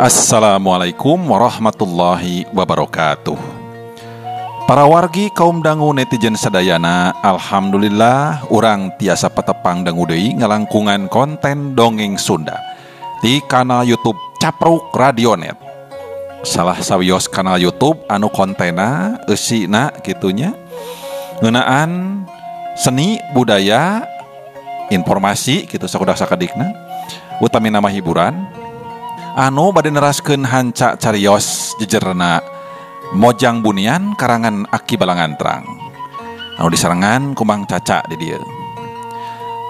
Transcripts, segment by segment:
Assalamualaikum warahmatullahi wabarakatuh. Para wargi kaum dangu netizen sadayana, alhamdulillah urang tiasa patepang dangu deui ngalangkungan konten dongeng Sunda di kanal YouTube Capruk Radionet. Salah sawios kanal YouTube anu kontena eusina kitunya ngeunaan seni budaya informasi gitu sakudak-sakadikna utami nama hiburan anu bade neraskeun hanca carios jejerna Mojang Bunian karangan Aki Balangantrang anu disarengan ku Mang Caca di dieu.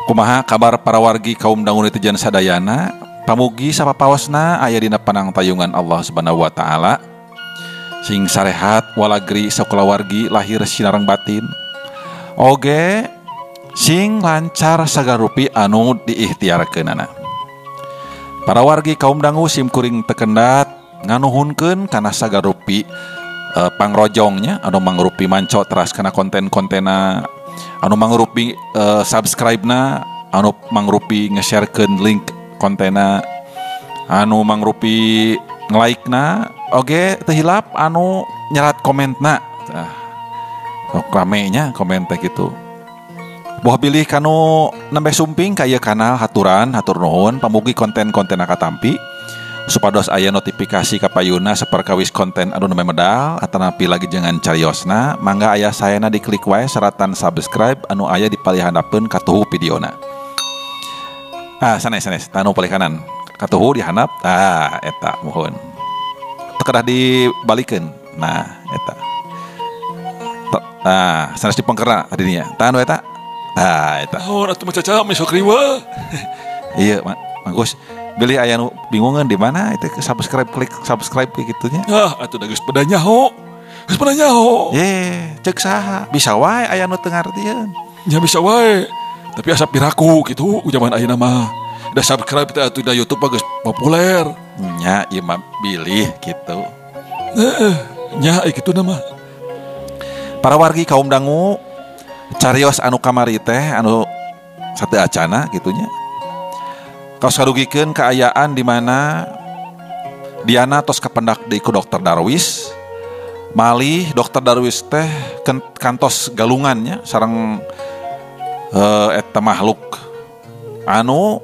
Kumaha kabar para wargi kaum dangu netizen sadayana, pamugi sapapaosna aya dina panangtayungan Allah Subhanahu wa taala sing sarehat walagri sakulawargi lahir sinareng batin oge sing lancar sagarupi anu diikhtiarkeunana. Para wargi kaum dangu simkuring tekendat nganuhunkeun kana sagarupi pangrojongnya anu mangrupi manco teras kana konten-kontena anu mangrupi subscribe-na anu mangrupi nge-sharekeun link kontena anu mangrupi nge-like-na oge teu hilap anu nyerat komentna ramenya komen teh kitu. Boh bilih kanu nembe sumping ka ieu kanal haturan hatur nuhun pamugi konten-konten katampi supados aya notifikasi ka payuna saperkawis konten anu nembe medal atanapi lagi jangan cariosna mangga aya saena diklik wae seratan subscribe anu aya di palihandapeun katuhu videona. Sanes tanu palih kanan katuhu dihandap eta mohon teu kedah dibalikeun eta sanes dipengkerna tadinya tanu eta eta. Oh, atuh Mang Caca mah sok riweuh. Iya, Gus. Bilih aya nu bingungan di mana itu klik subscribe kitunya. Atuh da geus pada nyaho. Geus pada nyaho. Cek saha? Bisa wae aya nu teu ngartieun. Nya bisa wae. Tapi asa piraku kitu ku zaman ayeuna mah. Da subscribe teh atuh da YouTube geus populer. Nya ieu mah bilih kitu. Nya kitu nama. Para wargi kaum dangu carios anu kamari teh anu sateu acana gitunya kaos karugikeun kaayaan di mana Diana tos kapendak deui ku Dokter Darwis malih Dokter Darwis teh kantos galungannya sareng eta makhluk anu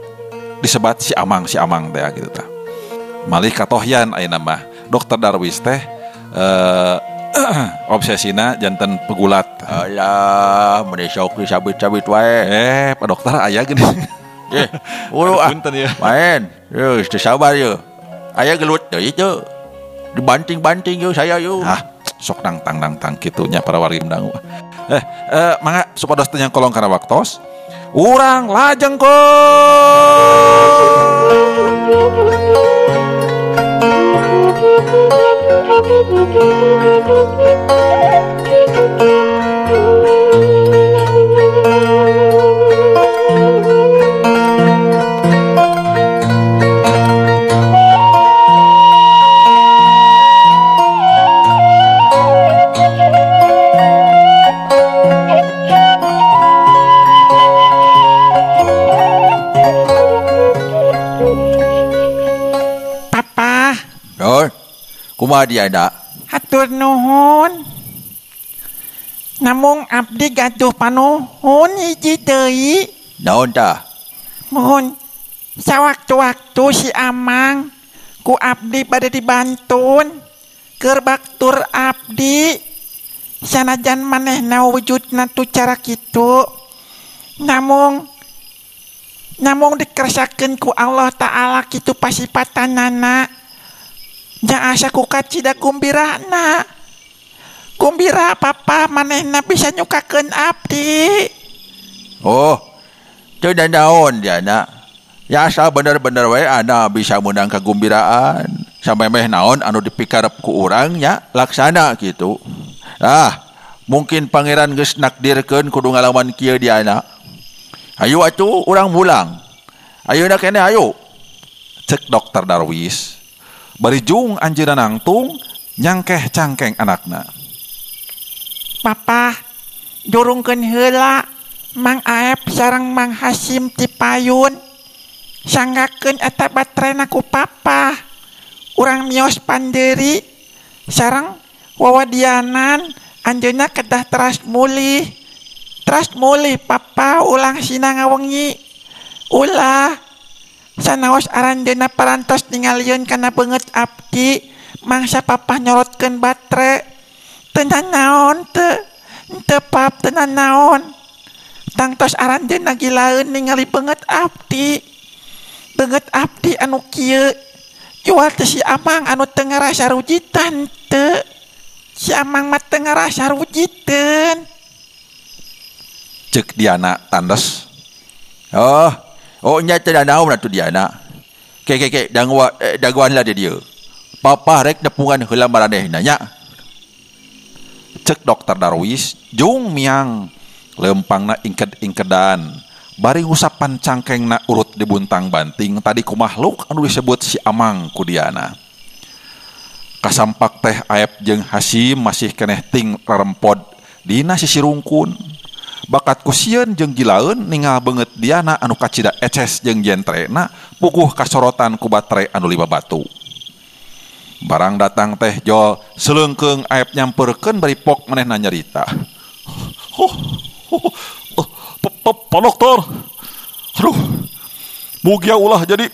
disebat si Amang teh gitu tah malih katohyan ayeuna mah Dokter Darwis teh obsesina janten pegulat. Alah, meni sok disabit-sabit wae. Pak dokter aya gini. Punten ya. Main. Geus teu sabar ye. Aya gelut deui teu. Dibanting-banting ye saya ye. Sok tang kitu nya para wargi dangu. Mangga supados teu nyangkolong kana waktos. Urang lajeng ko. Papa. Don. Kumaha Diana? Hatur nuhun. Namung abdi gaduh panuhun hiji deui. Naon tah? Mohon sawaktu-waktu si Amang ku abdi bade dibantun keur baktur abdi sanajan manehna wujudna tu cara kitu. Namung dikersakakeun ku Allah Ta'ala kitu pasipatanana. Nya asa ku kacida kumbirana. Kumbira papa manehna bisa nyukakeun abdi. Oh, teu danaon Diana. Ya asa bener-bener wae ana bisa meunang kagumbiraan. Sampai meh naon anu dipikarep ku urang nya laksana kitu. Mungkin pangeran geus nakdirkeun kudu ngalawan kieu Diana. Hayu atuh urang mulang. Ayeuna keneh hayu. Cek Dokter Darwis. Barijung anjeunna nangtung nyangkeh cangkeng anakna. Papa, durungkeun heula Mang Aep sareng Mang Hasim ti payun. Sanggakeun eta baterena ku papa. urang mios panderi sareng wawadianan anjeunna kedah teras mulih papa ulang sina ngawengi ulah sanaos aranjeunna parantos ningalieun kana beungeut abdi mangsa papa nyorotkeun batre tenan naon teu pap tenan naon tangtos aranjeunna gilaeun ningali beungeut abdi anu kieu jual teh si Amang anu teu ngarasa rujitan teu si Amang mah teu ngarasa rujiteun Cek Diana tandes. Oh nya teh naon atuh Diana. Ke daguan lah dia. Papa rek nepungan heula maranehna nya. Cek Dokter Darwis jung miang lempangna ingked-ingkedan bari usapan cangkengna urut dibuntang banting tadi ku makhluk anu disebut si Amang ku Diana. Kasampak teh Aep jeung Hasim masih keneh ting rarempod dina sisi rungkun. Bakat ku sieun jeung gilaeun ningal beungeut Diana anu kacida eces jeung jentrena puguh kasorotan ku batre anu 5 batu. Barang datang teh Jol seleungkeung Aep nyamperkeun bari pok manehna nyarita. Pak Dokter, aduh, mugia ulah jadi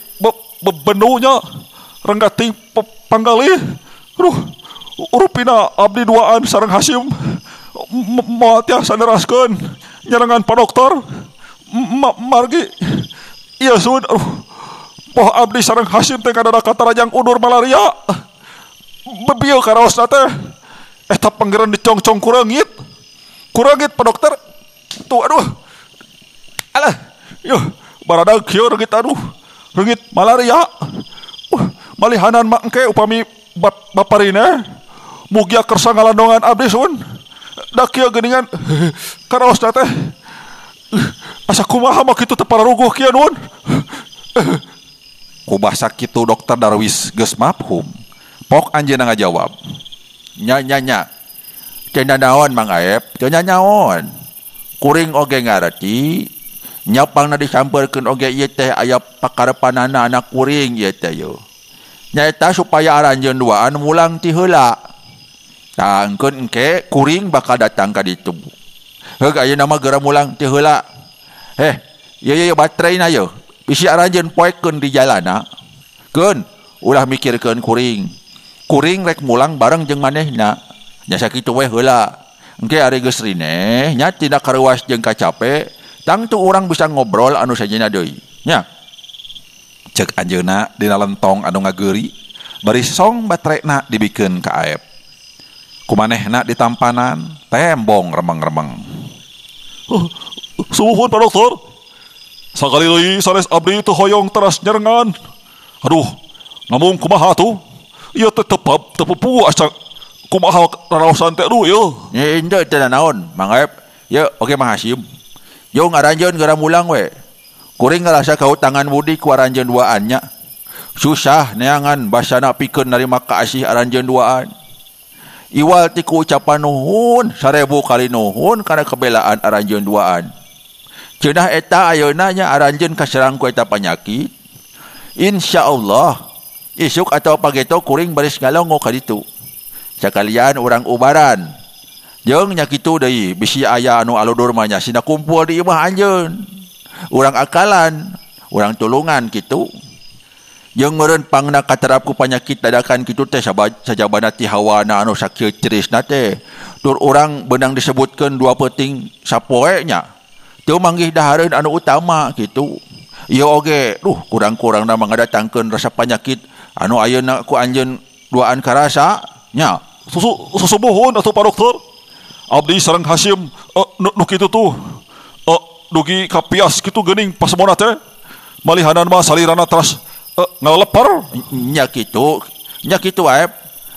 bebenunya renggating panggalih, aduh, urupina abdi duaan sareng Hasim, mau tiasa neraskeun nyerangan Pak Dokter, margi, iya sun, aduh, poh abdi sareng Hasim teh kadada katarajang undur malaria, bebieu karaosna teh, eta panggeran dicongcong kurangit Pak Dokter, tuh aduh. Alah, yo, baradag kieu reugit aduh, reugit malaria. Malihanan mak engke upami baparina, mugia kersa ngalandongan abdi sun. Da kieu geuningan karaosna teh. Asa kumaha mah kitu teu pararuguh kieu nun. Ku basa kitu Dokter Darwis geus mafhum. Pok anjeunna ngajawab. Nya. Cenah naon Mang Aep? Cenah naon? Kuring oge ngarti nyapangna disampeurkeun oge ieu teh aya pakarepanana anak kuring ieu teh yo. Nyaeta supaya aranjeun duaan mulang ti heula. Tah engkeun engke kuring bakal datang ka ditu. Heug ayeuna mah geura mulang ti heula. Ieu baterainya yo. Bisi aranjeun poekeun di jalana. Keun ulah mikirkeun kuring. Kuring rek mulang bareng jeung manehna. Nya sakitu we heula. Engke ari geus rineh nya tina karuas jeung kacape tangtu urang bisa ngobrol anu sajena deui nya. Cek anjeunna dina lentong anu ngageuri bari song baterena dibikeun ka Aep. Kumanehna ditampanan tembong remeng-remeng. Suhun Pak Dokter, sakali deui sanes abdi teu hoyong teras nyerengan. Aduh, namun kumaha tuh? Ieu teh teu pupuh asa kumaha raraosan teh aduh ieu. Nya henteu teh naon Mang Aep. Ye oge Mang Hasim. Yo ngaranjeun geura mulang we. Kuring ngarasa kautangan budi ku aranjeun duaannya. Susah neangan basana pikeun narima kaasih aranjeun duaan. Iwal ti ku ucapan nuhun 1000 kali nuhun kana kebelaan aranjeun duaan. Cenah eta ayeuna nya aranjeun kaserang ku eta panyakit. Insyaallah isuk atau pageto kuring baris ngalongo ka ditu. Sakalian urang ubaran. Jeung nya kitu deui bisi aya anu aludur mah nya sina kumpul di imah anjeun. Urang akalan, urang tulungan kitu. Jeung meureun pangna katerap ku panyakit dadakan kitu teh sajabana ti hawana anu sakieu cerisna teh. Tur urang beunang disebutkeun 2 peuting sapoe nya. Teu manggih dahareun anu utama kitu. Ieu oge, kurang-kurangna mangadatangkeun rasa panyakit anu ayeuna ku anjeun duaan karasa nya. Susubuhun atuh Pak Dokter. Abdi sareng Hasim nu kitu tuh. Dugi kapias kitu geuning pasemona teh. Malihanan mah salirana teras ngalepar. Nya kitu Aep.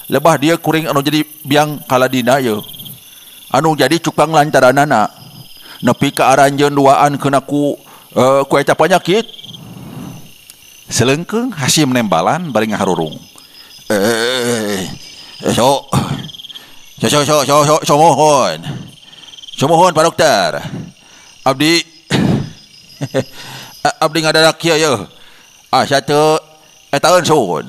Lebah dia kuring anu jadi biang kaladina ye. Anu jadi cukang lantaranana. Nepi ka aranjeun duaan keuna ku eta panyakit. Seleungkeung Hasim nembalan bari ngaharurung. Mohon Pak Dokter. Abdi ngadadak kieu ye. Asa teu etaeun sun.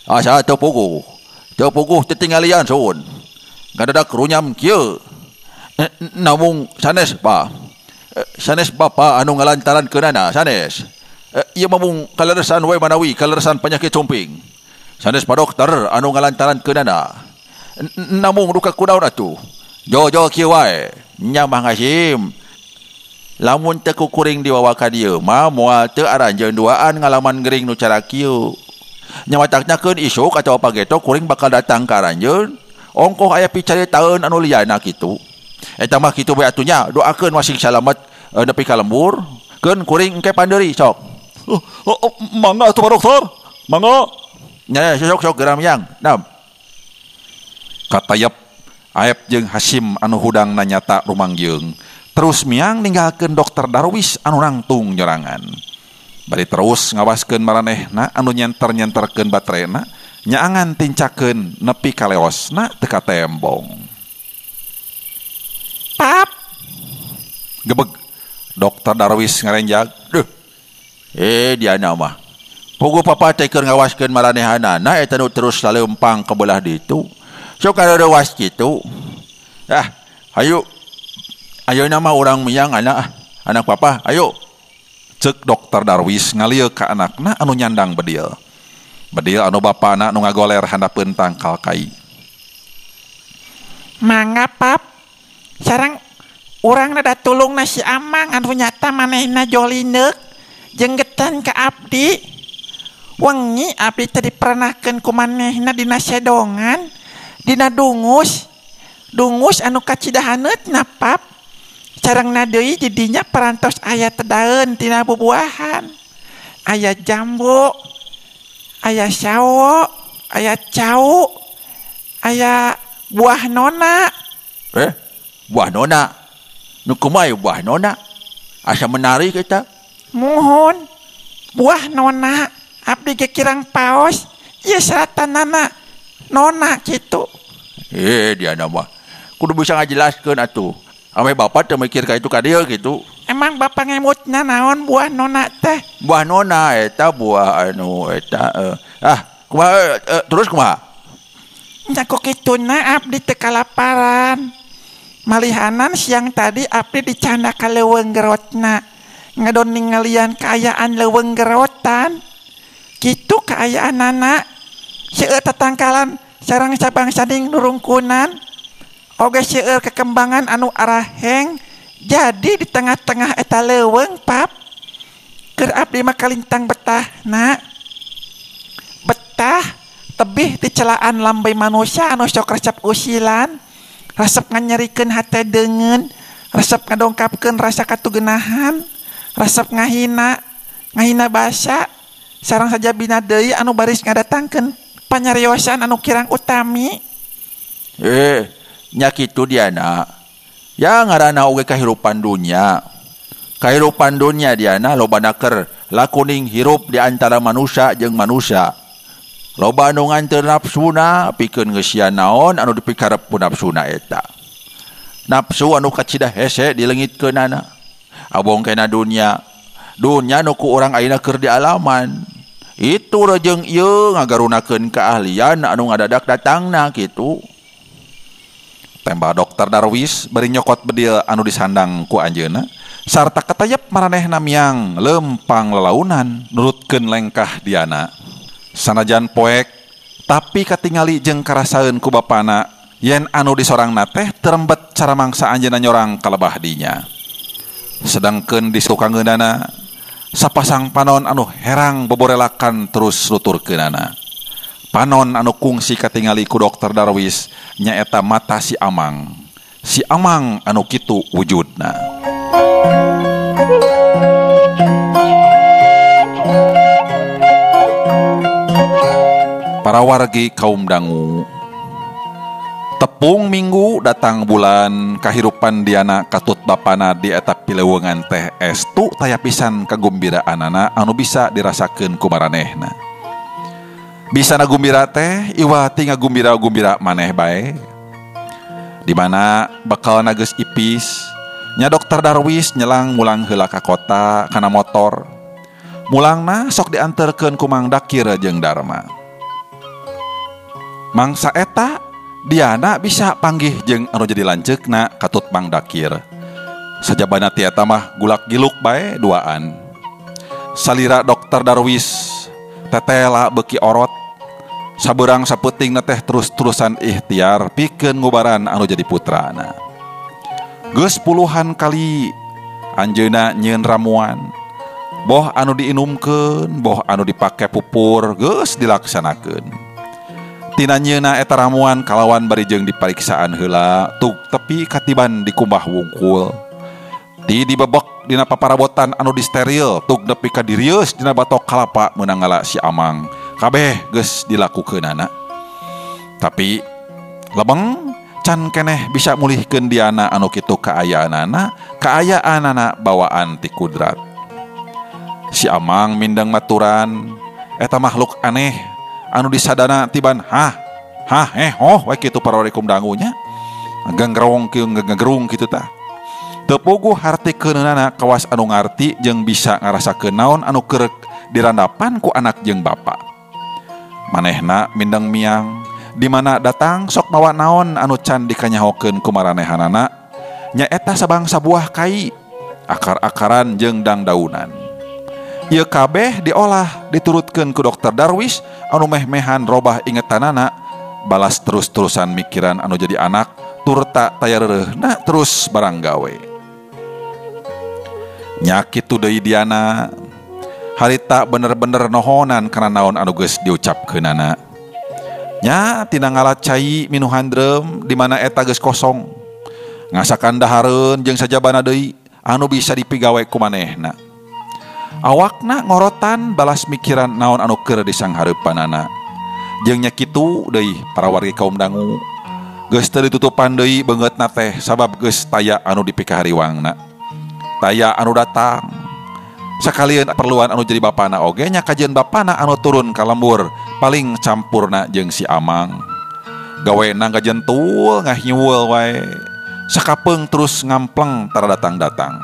Asa teu puguh tetinggalian sun. Gadadak runyam kieu. Namun sanes bapa anu ngalantaran keunana sanes. Ieu mamung kaleresan we manawi kaleresan penyakit cumping. Sanes pa dokter anu ngalantaran keunana. Namung duka kunaon atuh. Jo kieu wae. Nya Mang Hasim. Lamun teu kuring dibawa ka dieu mah moal teu aranjeun duaan ngalaman gering nu cara kieu. Nya mataknakeun isuk atawa pageto kuring bakal datang ka aranjeun. Ongkoh aya picari taeun anu liana kitu. Eta mah kitu bae atunya. Doakeun wasing salamet nepi ka lembur. Keun kuring engke pandeuri sok. Mangga atuh Pak Dokter. Mangga. Nya sok geram yang. Nam. Katayep Aep jeung Hasim anu hudang nanyata rumangjeung terus miang ninggalkeun Dokter Darwis anu nangtung nyorangan. Bari terus ngawaskeun maranehna anu nyenter-nyenterkeun baterena nyaangan tincakeun nepi ka leosna teu ka tembong. Pap, Gebeg Dokter Darwis ngarenjag. Duh. Diana mah. Puguh papa teh keur ngawaskeun maranehanana eta nu terus saleumpang ka belah ditu. Sok karewas kitu. Ayo nama orang miang anak papa, ayo. Cek Dokter Darwis ngalieu ka anakna anu nyandang bedil. Bedil anu bapana nu ngagoler handapeun tangkal kai. mangga Pap. Sareng urang da tulungna si Amang anu nyata manehna jolineuk jenggetan ka abdi. Wengi abdi teh diperenahkeun ku manehna dina sedongan, dina dungus anu kacidahaneutna Pap. Sarengna deui di dinya parantos aya tedaeun tina bubuahan. Aya jambu, aya sawo, aya cau, aya buah nona. Buah nona. Nu kumaha buah nona? Asa menarik eta. Muhun. Buah nona. Abdi ge kirang paos. Ieu seratanana nona kitu. Dia nama. Kudu bisa ngajelaskeun atuh. Ame bapak teu mikir ka itu ka dieu gitu. Emang bapak ngemutna naon buah nona teh? Buah nona eta buah anu eta kumaha terus kumaha? Nya ku kituna abdi teu kalaparan. Malihanan siang tadi abdi dicanda ka leuweung gerotna. Ngadon ningalian kaayaan leuweung gerotan. Kitu kaayaanana. Seueur tatangkalan sareng sabang sading nurungkunan. Oge seueur kekembangan anu araheng. Jadi di tengah-tengah eta leuweung Pap. Keur abdi mah kalintang betahna. Betah tebih di celaan lambai manusia anu sok resep usilan. Resep nganyerikeun hate deungeun. Resep ngadongkapkeun rasa katugenahan. Resep ngahina basa. Sareng saja bina deui anu baris ngadatangkeun panyariosan anu kirang utami. Nya kitu diana. Ya ngaranna oge kahirupan dunya. Kahirupan dunya diana lobana keur lakuning hirup di antara manusia jeung manusia. Loba anu nganteur nafsuna pikeun geus sia naon anu dipikarep ku nafsuna eta. Nafsu anu kacida hese dileungitkeunana. Abong kena dunya nu ku urang ayeuna keur di alaman. Itu rejeung ieu ngagarunakeun keahlian anu ngadadak datangna kitu. Tembak Dokter Darwis bari nyokot bedil anu disandang ku anjeunna sarta katayep maranehna miang lempang lelaunan nurutkeun lengkah diana. Sanajan poek tapi katingali jeung karasaeun ku bapana yen anu disorangna teh terembet cara mangsa anjeunna nyorang kalebah dinya. Sedangkeun di sukangeunana sapasang panon anu herang boborelakan terus nuturkeunana. Panon anu kungsi katingali ku Dokter Darwis nyaeta mata si Amang. Si Amang anu kitu wujudna. Para wargi kaum dangu. Tepung minggu datang bulan kahirupan diana katut bapana di eta pileuweungan teh estu taya pisan kagumbiraanana anu bisa dirasakeun ku maranehna. Bisa nagumbira teh iwati ngagumbira-gumbira maneh bae. Di mana bakal geus ipis nya Dokter Darwis nyelang mulang heula ka kota kana motor. Mulangna sok dianterkeun ku Mang Dakir jeung Darma. Mangsa eta Diana bisa panggih jeung anu jadi lanceukna katut Mang Dakir. Sajabana ti eta mah gulak giluk bae duaan. Salira Dokter Darwis tetela beuki orot. Sabeurang sapeutingna teh terus-terusan ikhtiar pikeun ngubaran anu jadi putrana. Geus puluhan kali anjeunna nyieun ramuan. Boh anu diinumkeun, boh anu dipake pupur geus dilaksanakeun. Tina nyieunna eta ramuan kalawan bari jeung dipariksaan heula tug tepi katiban dikumbah wungkul. Ti dibebek dina paparabotan anu disteril tug nepi ka dirieus dina batok kalapa meunang ngala si Amang. Kabeh geus dilakukeunana. Tapi lebeng can keneh bisa mulihkeun Diana anu kitu kaayaanana bawaan ti kudrat. Si Amang mindeng maturan, eta makhluk aneh anu disadana tiban wae kitu parorikum dangunya. Nganggerung kitu tah. Teu puguh hartikeunana kawas anu ngarti jeung bisa ngarasakeun naon anu keurek dirandapan ku anak jeung bapa. Manehna mindeng miang, di mana datang sok mawa naon anu can dikanyahokeun ku maranehanana, nyaeta sabangsa buah kai, akar-akaran jeung dangdaunan. Ieu kabeh diolah diturutkeun ku Dokter Darwis anu meh-mehan robah ingetanana, balas terus-terusan mikiran anu jadi anak, turta tayareureuna terus barang gawe. Nya kitu deui Diana, harita bener-bener nohonan kana naon anu geus diucapkeunana. Nya tina ngalacai minu handrem di mana eta geus kosong. Ngasakan dahareun jeung sajabana deui anu bisa dipigawe ku manehna. Awakna ngorotan balas mikiran naon anu keur disanghareupanana. Jeung nya kitu deui para wargi kaum dangu. Geus teu ditutupan deui beungeutna teh sabab geus taya anu dipikahariwangna. Taya anu datang. Sakalian perluan anu jadi bapana oge nya kajian bapana anu turun ka lembur paling campurna jeung si Amang. Gawena ngajentul ngahiwul wae. Sakapeung terus ngampleng tara datang-datang.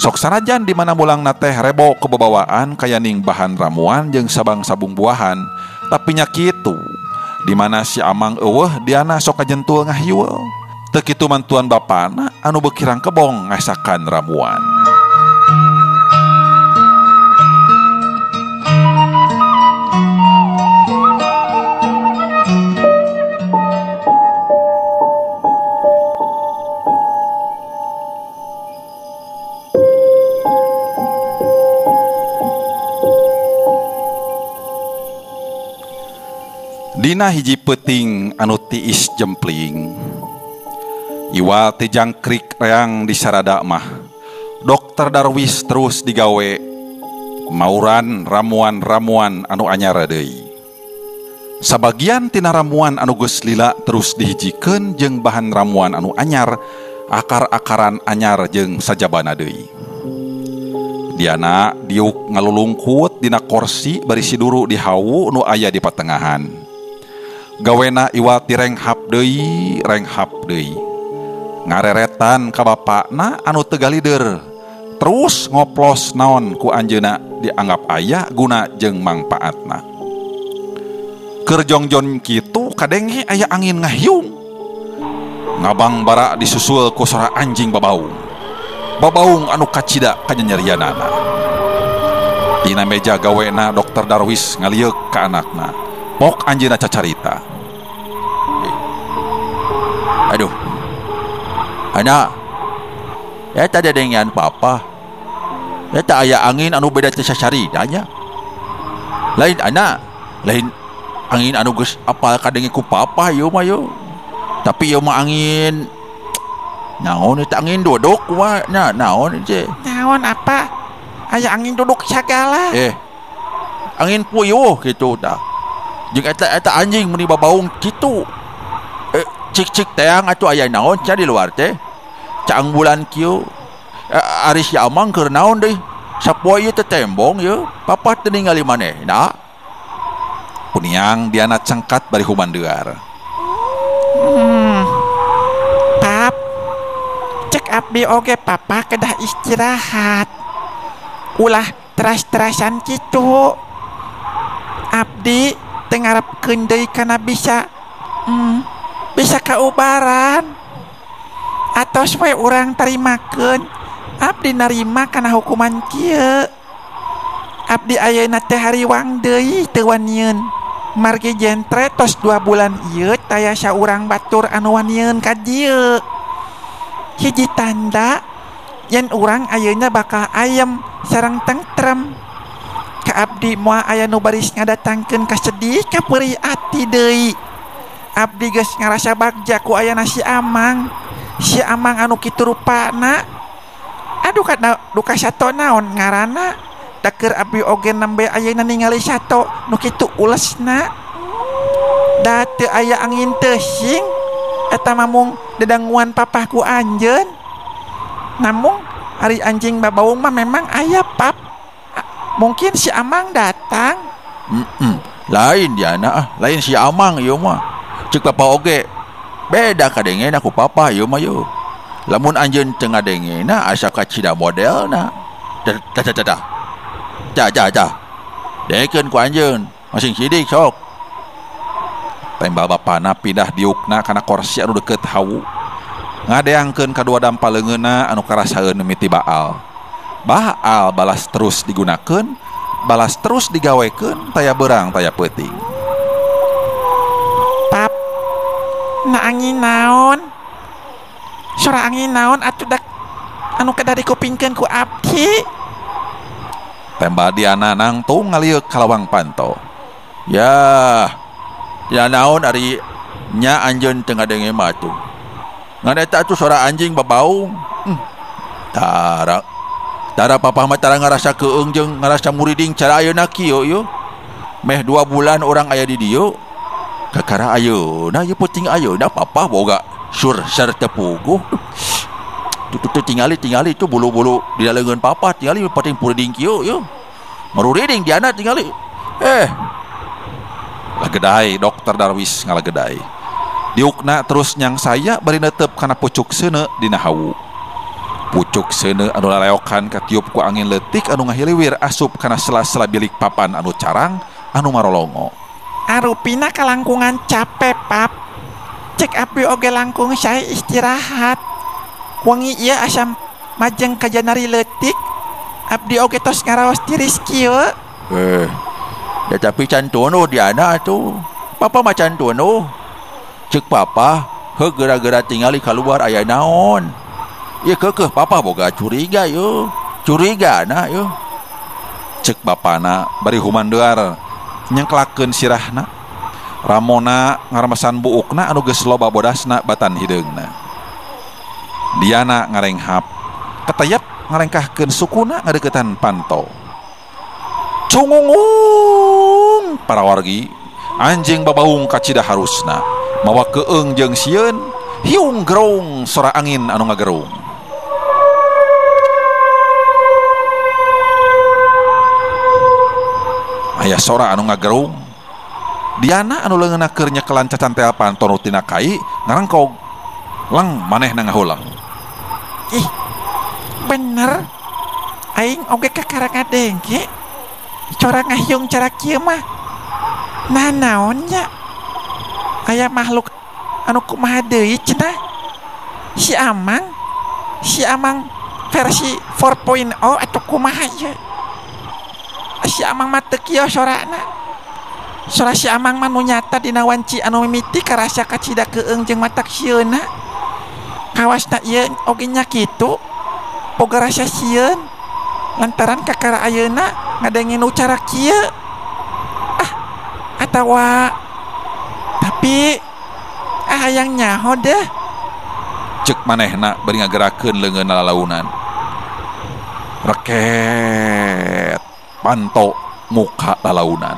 Sok sanajan di mana mulangna teh rebo kebabawaan kayaning bahan ramuan jeung sabang-sabung buahan, tapi nya kitu di mana si Amang eueuh Diana sok kajentul ngahiwul. Teu kitu mantuan bapana anu bekirang kebong ngasakan ramuan. Dina hiji peuting anu tiis jempling, iwal ti jangkrik reang di sarada mah, Dokter Darwis terus digawe mauran ramuan-ramuan anu anyar deui. Sabagian tina ramuan anu geus lila terus dihijikeun jeung bahan ramuan anu anyar, akar-akaran anyar jeung sajabana deui. Diana diuk ngalulungkut dina kursi bari siduru di hawu nu aya di patengahan. Gawena iwal ti renghap deui, ngareretan ka bapakna anu teu galider, terus ngoplos naon ku anjeunna dianggap aya guna jeung mangpaatna. Keur jongjon kitu kadenge aya angin ngahiung. Ngabang bara disusul ku suara anjing babaung anu kacida kanyanyerianana. Dina meja gawena Dokter Darwis ngalieuk ka anakna, pok anjeunna cacarita. Aduh, anak, ya tadi dengan papa, ya tak aya angin anu beda cacaritanya. Lain anak, lain angin anu geus apal kadenge ku papa yo mah yo. Tapi yo mah angin, naon eta angin dodok mah, naon je. Naon apa? Aya angin duduk sagala. Angin puyuh kitu tah. Jeung eta anjing meni babaung kitu. Cik teang atuh aya naon ca di luar teh. Caang bulan kieu. Ari si Amang keur naon deui? Sapoe ieu teh tembong ieu. Papa teu ningali manehna. Puniang Diana cengkat bari humandeuar. Pap, cek abdi oge papa kedah istirahat. Ulah teras-terasan kitu. Abdi teu ngarepkeun deui kana bisa kaubaran. Atos we urang tarimakeun abdi narima kana hukuman kieu. Abdi ayeuna teh hariwang deui teu wanieun. Margi jentre tos 2 bulan ieu taya saurang batur anu wanieun ka dieu. Hiji tanda yen urang ayeuna bakal ayem sareng tentrem. Ka abdi moal aya nu baris ngadatangkeun kasedih ka peurih ati deui. Abdi geus ngarasa bagja ku ayana si Amang. Si Amang anu kitu rupana. Aduh duka sato naon ngaranna? Dakeur abdi oge nembe ayeuna ningali sato nu kitu ulesna. Da teu aya angin teuing eta mah mung dedanguan papahku anjeun. Namun hari anjing babaung mah memang aya pap. Mungkin si Amang datang. Lain diana lain si Amang ieu mah. Ceuk papa oge beda kadengena ku papa ieu mah ieu. Lamun anjeun teu ngadengena asa kacida modelna. Dekeun ku anjeun masing sidik sok. Tembal bapana pindah diukna kana kursi anu deukeut hawu. Ngadeangkeun kadua dampaleungeunna anu karasaeun mimiti Baal. Baal balas terus digunakeun, balas terus digawekeun, taya beurang taya peuting. Pap, na angin naon? Sora angin naon atuh dak anu kada dikupingkeun ku abdi? Tembal diana nangtung ngaliuk kalawang panto. Ya naon ari nya anjeun teu ngadenge mah atuh. Ngan eta atuh suara anjing babaung. Tara papa mah tara ngarasa keung jeung ngarasa muriding cara ayeuna kieu yeuh. Meh 2 bulan orang aya di dieu. Kakara ayeuna ieu penting ayeuna papa boga sur-ser teu puguh. Tuh tingali itu bulu-bulu di dalengan papa tingali penting muriding kieu yeuh. Muriding diana tingali. Lagedai Dokter Darwis ngalagedai. Diukna terus nyang saya bari neuteup kana pucuk seuneu dina hawu. Pucuk seuneu anu laleokan katiup ku angin leutik anu ngahiliwir asup kana sela-sela bilik papan anu carang anu marolongo. Arupina kalangkungan capek pap. Cek abdi oge langkung sae istirahat. Wangi ieu asam majeng ka janari leutik. Abdi oge tos ngaraos tiris kieu. Ya tapi cantono diana atuh. Papa mah cantono. Cek papa heuh geura-geura tingali kaluar aya naon. Ieu keukeuh papa boga curiga yeuh. Curigana yeuh. Cek bapana bari humandeuar nyengklakeun sirahna. Ramona ngaremesan buukna anu geus loba bodasna batan hideungna. Diana ngarenghap ketayap ngarengkahkeun sukuna ngadeuketan panto. Cungungung para wargi anjing babaung kacida harusna mawa keung jeung sieun hiung gerong sora angin anu ngagerung. Aya sora anu ngagerung. Diana anu leungeunna keur nyekelan cacan tea panto nu tina kai ngarengkog lang manehna ngahulang. Ih, bener. Aing oge kakara ngadengke. Cora ngahiung cara kieu mah. Nah naonnya? Aya makhluk anu kumaha deui cenah? Si Amang versi 4.0 atau kumaha ye? Si Amang mah teu kieu sorana. Sora si Amang mah nu nyata dina wanci anu mimiti karasa kacida keung jeung matak sieuna. Kawasna ieu oge nya kitu. Boga rasa sieun. Lantaran kakara ayeuna ngadengin ucara kieu. Atawa tapi hayang nyaho deh. Cek manehna bari ngagerakeun leungeunna lalaunan. Reket panto muka lalaunan.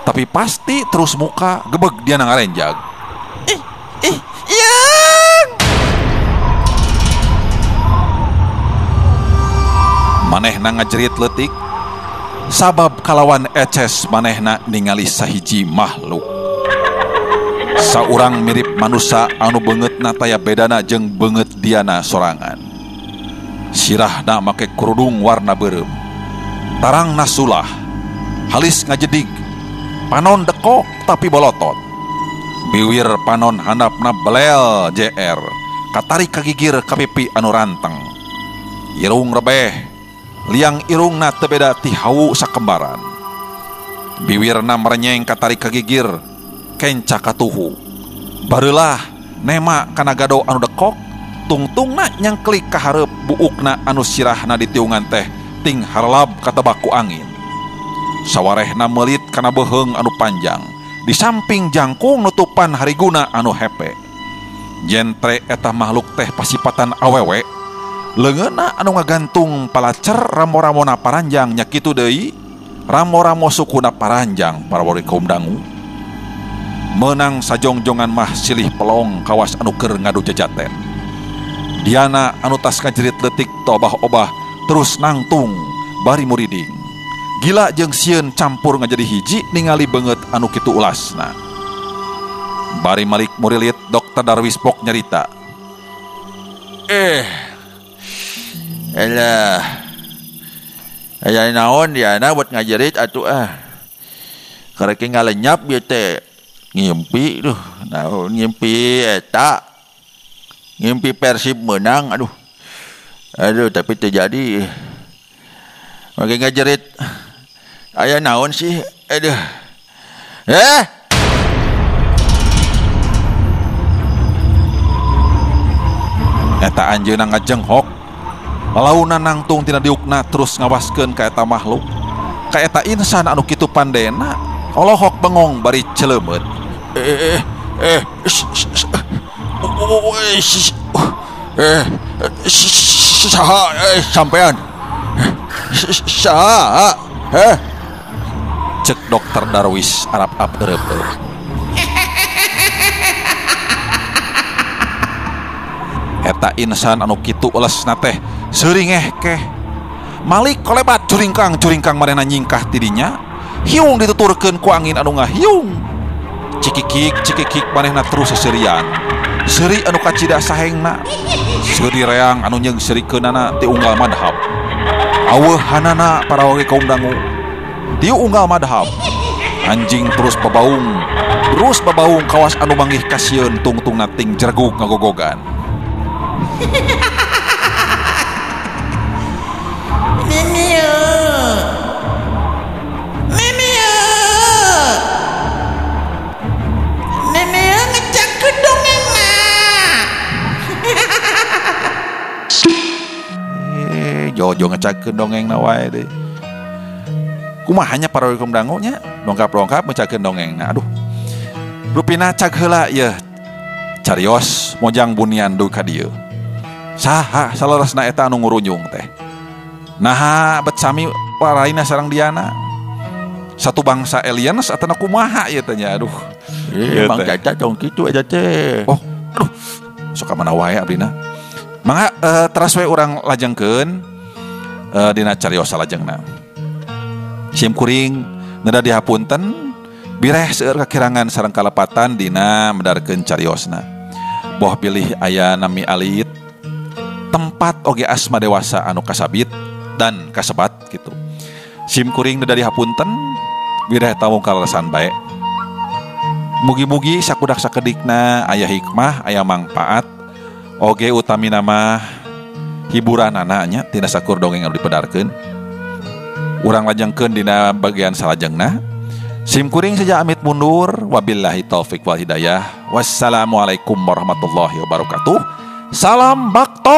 Tapi pasti terus muka gebeg dia ngarenjag. Manehna ngajerit leutik sabab kalawan eces manehna ningali sahiji makhluk. Saurang mirip manusia anu beungeutna taya bedana jeung beungeut diana sorangan. Sirahna make kerudung warna beureum. Tarangna sulah, halis ngajedig, panon dekok tapi bolotot. Biwir panon handapna belel JR, katarik kagigir kapipi anu ranteng. Irung rebeh, liang irungna teu beda ti hawu sakembaran. Biwirna merenyeng katarik kagigir, kenca katuhu. Barulah nema kana gado anu dekok, tungtungna nyangklik ka hareup buukna anu sirahna di tiungan teh ting harlab katebak ku angin. Sawarehna melit kana beheung anu panjang, di samping jangkung nutupan hariguna anu hepe. Jentre eta makhluk teh pasipatan awewe, leungeunna anu ngagantung palacer ramo-ramona paranjang nya kitu deui, ramo-ramo sukuna paranjang parawari kaum dangu. Menang sajongjongan mah silih pelong kawas anu keur ngadu jajaten. Diana anu tas ngajerit leutik tobah-obah terus nangtung bari muriding. Gila jeung sieun campur ngajadi hiji ningali beungeut anu kitu ulasna. Bari malik murilit Dokter Darwis pok nyarita. Elah. Aya naon Diana buat ngajerit atuh Karek ngalenyap ieu teh. Ngimpi duh, naon ngimpi eta. Ngimpi Persib menang, aduh tapi terjadi. Makin ngajerit aya naon sih, aduh Eta anjeunna ngajenghok, launa nangtung tina diukna terus ngawaskeun ka eta makhluk. Ka eta insan anu kitu pandena, olohok bengong bari celeumeut. Saha sampean? Saha? Cek Dokter Darwis arap-ap eureub. Eta insan anu kitu ulesna teh seuring keh. Malik kolebat curingkang manehna nyingkah tidinya, hiung dituturkeun ku angin anu ngahiung. Cikikik manehna terus seserian. Seuri anu kacida sahengna, seuri reang anu nyeungsirikeunana ti unggal madhab. Aweuhanana parawari kaum dangu ti unggal madhab. Anjing terus babaung kawas anu manggih kasieun tungtungna ting jerguk ngagogogan. Jojo ngecakeun dongengna wae deui. Kumahanya para kaum dangu nya, dongkap-dongkap ngecakeun dongengna. Aduh. Rupina cag heula ieu. Carios mojang bunian duka dieu. Saha salerosna eta anu ngurunyung teh? Naha bet sami waraina sareng Diana? Satu bangsa aliens atau kumaha ieu teh nya? Aduh. Mang caca dong kitu aja teh. Oh, aduh. Sok ka mana wae abdina. Mangga teras we urang lajengkeun dina carios salajengna. Sim kuring neda dihapunten bireh seueur kakirangan sareng kalepatan dina medarkeun cariosna. Boh pilih aya nami alit, tempat oge asma dewasa anu kasabit dan kasebat gitu. Sim kuring neda dihapunten bireh tawung kaleresan bae. Mugi-mugi sakudak sakedikna aya hikmah, aya mangpaat, oge utami nama hiburan anaknya tina sakur dongeng anu dipedarkeun. Urang lajengkeun dina bagian salajengna. Sim kuring saja amit mundur. Wabillahi taufik wal hidayah. Wassalamualaikum warahmatullahi wabarakatuh. Salam baktos.